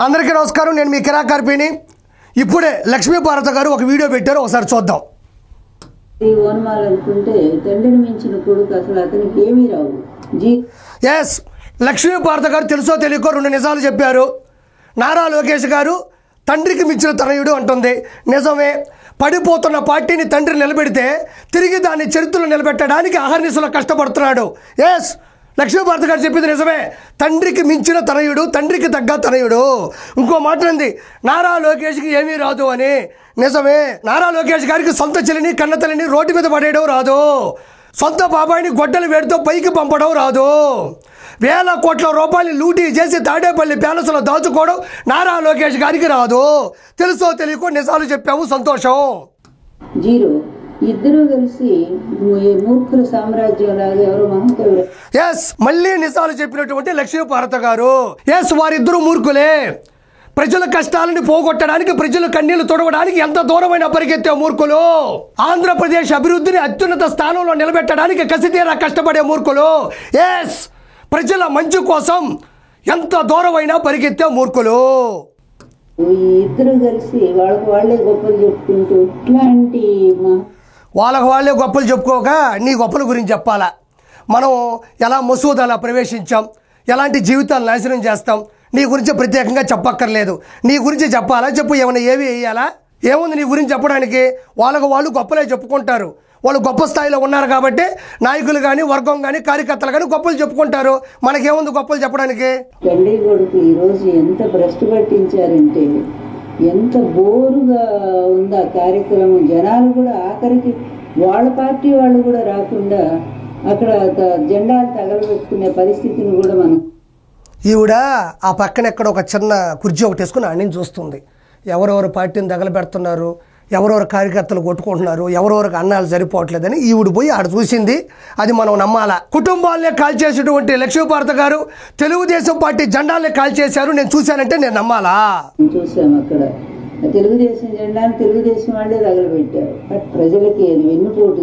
అందరికీ నమస్కారం. నేను మీ కిరాకార్పిని. ఇప్పుడే లక్ష్మీ భారత గారు ఒక వీడియో పెట్టారు, ఒకసారి చూద్దాం. ఈ ఓనమాలనుకుంటే తండ్రిని మించిన కొడుకు అసలు అతనికి ఏమీ రావు. ఎస్, లక్ష్మీ భారత గారు తెలుసో తెలియకో రెండు నిజాలు చెప్పారు. నారా లోకేష్ గారు తండ్రికి మించిన తనయుడు అంటుంది. నిజమే, పడిపోతున్న పార్టీని తండ్రి నిలబెడితే తిరిగి దాన్ని చరిత్రలో నిలబెట్టడానికి అహర్నిశలో కష్టపడుతున్నాడు. ఎస్, లక్ష్మీ భారత గారు చెప్పింది నిజమే. తండ్రికి మించిన తనయుడు, తండ్రికి తగ్గ తనయుడు. ఇంకో మాట ఉంది, నారా లోకేష్కి ఏమీ రాదు అని. నిజమే, నారా లోకేష్ గారికి సొంత చెల్లిని కన్న తల్లిని రోడ్డు మీద పడేయడం రాదు. సొంత బాబాయిని గొడ్డల వేడితో పైకి పంపడం రాదు. వేల కోట్ల రూపాయలు లూటీ చేసి తాడేపల్లి ప్యాలెస్లో దాచుకోవడం నారా లోకేష్ గారికి రాదు. తెలుసో తెలియకో నిజాలు చెప్పాము, సంతోషం. జీరో. ఇద్దరు కలిసి మూర్ఖుల సామ్రాజ్యం లాగా ఎవరో మహంకవుడు. ఎస్, మళ్ళీ నిజాలు చెప్పినటువంటి లక్ష్మీ భారత గారు. ఎస్, వారిద్దరూ మూర్ఖులే. ప్రజల కష్టాలని పోగొట్టడానికి, ప్రజల కన్నీళ్లు తొడవడానికి ఎంత దూరమైన పరిగెత్తే మూర్ఖులు. ఆంధ్రప్రదేశ్ అభివృద్ధిని అత్యున్నత స్థానంలో నిలబెట్టడానికి కసితీరా కష్టపడే మూర్ఖులు. ఎస్, ప్రజల మంచి కోసం ఎంత దూరమైనా పరిగెత్తే మూర్ఖులు. ఈ ఇద్దరు కలిసి వాళ్ళకి వాళ్ళే గొప్పలు చెప్పుకుంటూ ఇట్లాంటి వాళ్ళకు వాళ్ళే గొప్పలు చెప్పుకోక నీ గొప్పల గురించి చెప్పాలా? మనం ఎలా మసూద్ అలా ప్రవేశించాం, ఎలాంటి జీవితాలు నాశనం చేస్తాం, నీ గురించి ప్రత్యేకంగా చెప్పక్కర్లేదు. నీ గురించి చెప్పాలా? చెప్పు, ఏమైనా ఏవి వేయాలా? ఏముంది నీ గురించి చెప్పడానికి? వాళ్ళకు వాళ్ళు గొప్పలే చెప్పుకుంటారు. వాళ్ళు గొప్ప స్థాయిలో ఉన్నారు కాబట్టి నాయకులు కానీ, వర్గం కానీ, కార్యకర్తలు కానీ గొప్పలు చెప్పుకుంటారు. మనకేముంది గొప్పలు చెప్పడానికి? తండ్రి కొడుకు ఈరోజు ఎంత భ్రష్టు పట్టించారంటే, ఎంత బోరుగా ఉంది ఆ కార్యక్రమం. జనాలు కూడా ఆఖరికి వాళ్ళ పార్టీ వాళ్ళు కూడా రాకుండా అక్కడ జెండాలు తగలబెట్టుకునే పరిస్థితిని కూడా మనం. ఈవిడ ఆ పక్కన ఎక్కడ ఒక చిన్న కుర్చీ ఒకటి వేసుకుని అన్నీ చూస్తుంది. ఎవరెవరు పార్టీని తగలబెడుతున్నారు, ఎవరెవరు కార్యకర్తలు కొట్టుకుంటున్నారు, ఎవరెవరికి అన్నాలు సరిపోవట్లేదని ఈవిడ పోయి ఆడ చూసింది. అది మనం నమ్మాలా? కుటుంబాలనే కాల్చేసేటువంటి లక్ష్మీ భారత గారు తెలుగుదేశం పార్టీ జెండాలనే కాల్చేశారు, నేను చూశానంటే నేను నమ్మాలా? చూసాం అక్కడ తెలుగుదేశం జెండాను తెలుగుదేశం వాళ్ళే తగలబెట్టారు. బట్ ప్రజలకి అది వెన్నుపోటు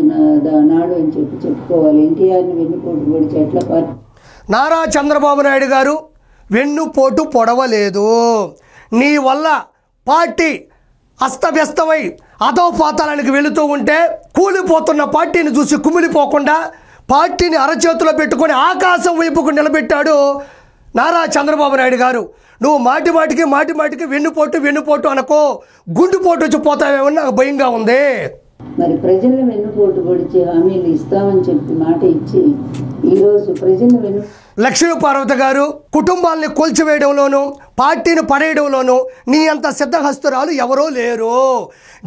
నాడు అని చెప్పుకోవాలి. ఎన్టీఆర్ని వెన్నుపోటు పొడిచి ఎట్లా పార్టీ. నారా చంద్రబాబు నాయుడు గారు వెన్నుపోటు పొడవలేదు. నీ వల్ల పార్టీ అస్తవ్యస్తమై అధోపాతాలకు వెళుతూ ఉంటే కూలిపోతున్న పార్టీని చూసి కుమిలిపోకుండా పార్టీని అరచేతిలో పెట్టుకొని ఆకాశం వైపుకు నిలబెట్టాడు నారా చంద్రబాబు నాయుడు గారు. నువ్వు మాటి మాటికి వెన్నుపోటు అనకో, గుండుపోటు వచ్చి పోతావేమని నాకు భయంగా ఉంది. మరి ప్రజలను వెన్నుపోటు పొడిచి హామీలు ఇస్తామని చెప్పి మాట ఇచ్చి ఈరోజు ప్రజలను లక్ష్మీ పార్వతి గారు కుటుంబాలని కూల్చివేయడంలోనూ పార్టీని పడేయడంలోనూ నీ అంత సిద్ధహస్తురాలు ఎవరో లేరు.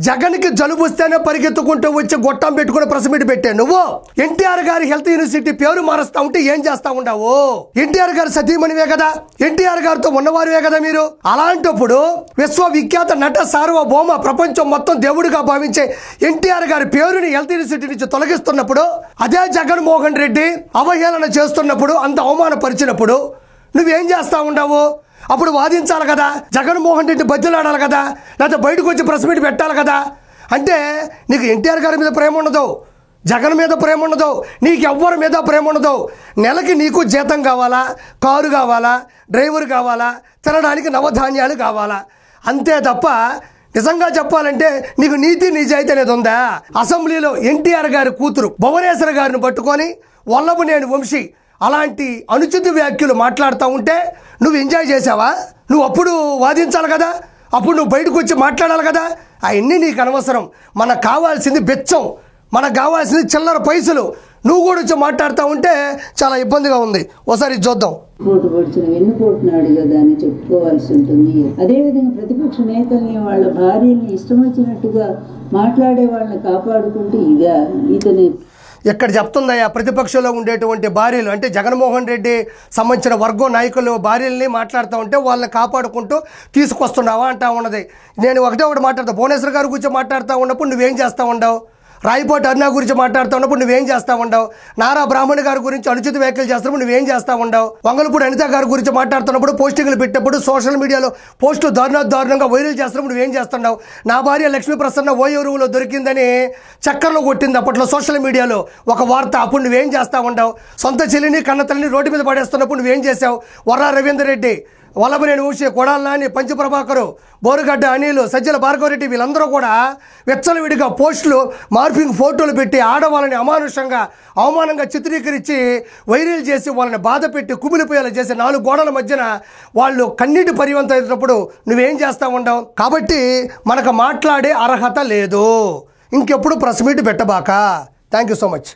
జగన్కి జలుబు వస్తేనే పరిగెత్తుకుంటూ వచ్చి గొట్టం పెట్టుకుని ప్రెస్ మీట్ పెట్టే నువ్వు ఎన్టీఆర్ గారి హెల్త్ యూనివర్సిటీ పేరు మారుస్తా ఉంటే ఏం చేస్తా ఉండవు? ఎన్టీఆర్ గారు సతీమణివే కదా, ఎన్టీఆర్ గారితో ఉన్నవారివే కదా మీరు. అలాంటప్పుడు విశ్వవిఖ్యాత నట సార్వభౌమ ప్రపంచం మొత్తం దేవుడిగా భావించే ఎన్టీఆర్ గారి పేరుని హెల్త్ యూనివర్సిటీ నుంచి తొలగిస్తున్నప్పుడు, అదే జగన్మోహన్ రెడ్డి అవహేళన చేస్తున్నప్పుడు, అంత అవమానపరిచినప్పుడు నువ్వేం చేస్తా ఉండవు? అప్పుడు వాదించాలి కదా, జగన్మోహన్ రెడ్డి బజ్జలాడాలి కదా, లేకపోతే బయటకు వచ్చి ప్రెస్ మీట్ పెట్టాలి కదా. అంటే నీకు ఎన్టీఆర్ గారి మీద ప్రేమ ఉండదు, జగన్ మీద ప్రేమ ఉండదు, నీకు ఎవ్వరి మీద ప్రేమ ఉండదు. నెలకి నీకు జీతం కావాలా, కారు కావాలా, డ్రైవర్ కావాలా, తినడానికి నవధాన్యాలు కావాలా, అంతే తప్ప నిజంగా చెప్పాలంటే నీకు నీతి నిజాయితీ అనేది ఉందా? అసెంబ్లీలో ఎన్టీఆర్ గారి కూతురు భువనేశ్వర్ గారిని పట్టుకొని వల్లభనేని వంశీ అలాంటి అనుచిత వ్యాఖ్యలు మాట్లాడుతూ ఉంటే నువ్వు ఎంజాయ్ చేసావా? నువ్వు అప్పుడు వాదించాలి కదా, అప్పుడు నువ్వు బయటకు వచ్చి మాట్లాడాలి కదా. అవన్నీ నీకు అనవసరం. మనకు కావాల్సింది బెచ్చం, మనకు కావాల్సింది చిల్లర పైసలు. నువ్వు కూడా వచ్చి మాట్లాడుతూ ఉంటే చాలా ఇబ్బందిగా ఉంది. ఒకసారి చూద్దాం. పోటు పొడిచిన వెన్నుపోటున్నాడు కదా అని చెప్పుకోవాల్సి ఉంటుంది. అదేవిధంగా ప్రతిపక్ష నేతల్ని, వాళ్ళ భార్యల్ని ఇష్టం వచ్చినట్టుగా మాట్లాడే వాళ్ళని కాపాడుకుంటూ ఇతని ఇక్కడ చెప్తుందయ్యా, ప్రతిపక్షంలో ఉండేటువంటి భార్యలు అంటే జగన్మోహన్ రెడ్డి సంబంధించిన వర్గం నాయకులు భార్యల్ని మాట్లాడుతూ ఉంటే వాళ్ళని కాపాడుకుంటూ తీసుకొస్తున్నావా అంటా ఉన్నది. నేను ఒకటి మాట్లాడతా, భువనేశ్వర్ గారి గురించి మాట్లాడుతూ ఉన్నప్పుడు నువ్వేం చేస్తూ ఉండవు? రాయపోటి అరుణ గురించి మాట్లాడుతూ ఉన్నప్పుడు నువ్వేం చేస్తూ ఉండవు? నారా బ్రాహ్మణి గారి గురించి అనుచిత వ్యాఖ్యలు చేస్తున్నప్పుడు నువ్వేం చేస్తూ ఉండవు? వంగలపూడి అనిత గారి గురించి మాట్లాడుతున్నప్పుడు పోస్టింగ్లు పెట్టినప్పుడు సోషల్ మీడియాలో పోస్టులు దారుణంగా వైరల్ చేస్తున్నప్పుడు నువ్వేం చేస్తున్నావు? నా భార్య లక్ష్మీ ప్రసన్న ఓయూరులో దొరికిందని చక్కర్లో కొట్టింది అప్పట్లో సోషల్ మీడియాలో ఒక వార్త. అప్పుడు నువ్వేం చేస్తూ ఉండవు? సొంత చెల్లిని కన్న తల్లిని రోడ్డు మీద పడేస్తున్నప్పుడు నువ్వేం చేసావు? వర్రా రవీందర్ రెడ్డి వల్లభనేని వంశీ, కొడాలి నాని, పంచ ప్రభాకరు, బోరుగడ్డ అనిలు, సజ్జల భార్గవరెడ్డి వీళ్ళందరూ కూడా విచ్చలవిడిగా పోస్టులు, మార్పింగ్ ఫోటోలు పెట్టి ఆడవాళ్ళని అమానుషంగా అవమానంగా చిత్రీకరించి వైరల్ చేసి వాళ్ళని బాధ పెట్టి కుమిలిపోయేలా చేసి 4 గోడల మధ్యన వాళ్ళు కన్నీటి పర్యంతం అయినప్పుడు నువ్వేం చేస్తూ ఉండవు. కాబట్టి మనకు మాట్లాడే అర్హత లేదు. ఇంకెప్పుడు ప్రెస్ మీట్ పెట్టబాక. Thank you so much.